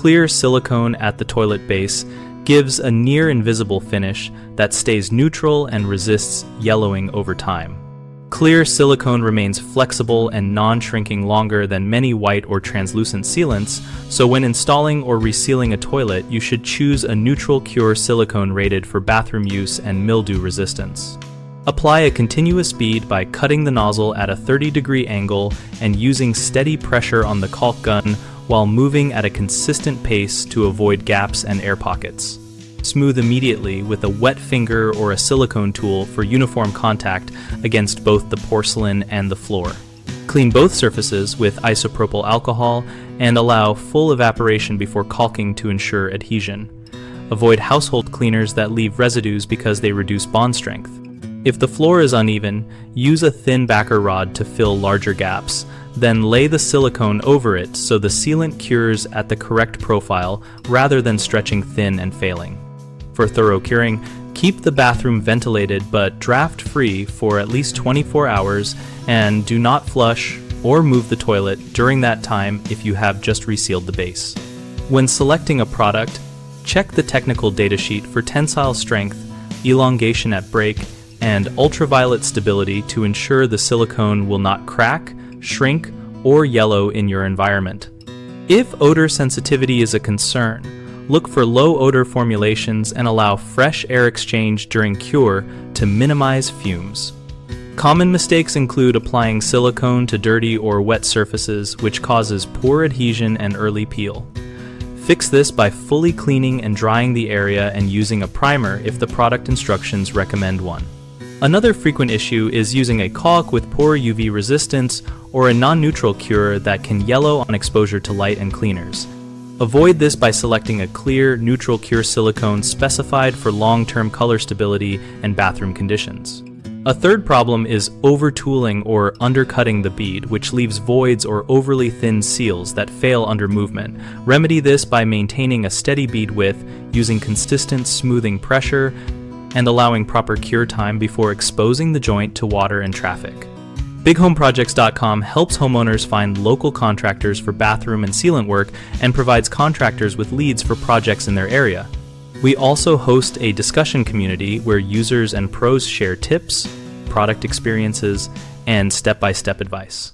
Clear silicone at the toilet base gives a near-invisible finish that stays neutral and resists yellowing over time. Clear silicone remains flexible and non-shrinking longer than many white or translucent sealants, so when installing or resealing a toilet, you should choose a neutral cure silicone rated for bathroom use and mildew resistance. Apply a continuous bead by cutting the nozzle at a 30-degree angle and using steady pressure on the caulk gun while moving at a consistent pace to avoid gaps and air pockets. Smooth immediately with a wet finger or a silicone tool for uniform contact against both the porcelain and the floor. Clean both surfaces with isopropyl alcohol and allow full evaporation before caulking to ensure adhesion. Avoid household cleaners that leave residues because they reduce bond strength. If the floor is uneven, use a thin backer rod to fill larger gaps. Then lay the silicone over it so the sealant cures at the correct profile rather than stretching thin and failing. For thorough curing, keep the bathroom ventilated but draft-free for at least 24 hours and do not flush or move the toilet during that time if you have just resealed the base. When selecting a product, check the technical datasheet for tensile strength, elongation at break, and ultraviolet stability to ensure the silicone will not crack, shrink, or yellow in your environment. If odor sensitivity is a concern, look for low odor formulations and allow fresh air exchange during cure to minimize fumes. Common mistakes include applying silicone to dirty or wet surfaces, which causes poor adhesion and early peel. Fix this by fully cleaning and drying the area and using a primer if the product instructions recommend one. Another frequent issue is using a caulk with poor UV resistance or a non-neutral cure that can yellow on exposure to light and cleaners. Avoid this by selecting a clear, neutral cure silicone specified for long-term color stability and bathroom conditions. A third problem is over-tooling or undercutting the bead, which leaves voids or overly thin seals that fail under movement. Remedy this by maintaining a steady bead width, using consistent smoothing pressure, and allowing proper cure time before exposing the joint to water and traffic. BigHomeProjects.com helps homeowners find local contractors for bathroom and sealant work and provides contractors with leads for projects in their area. We also host a discussion community where users and pros share tips, product experiences, and step-by-step advice.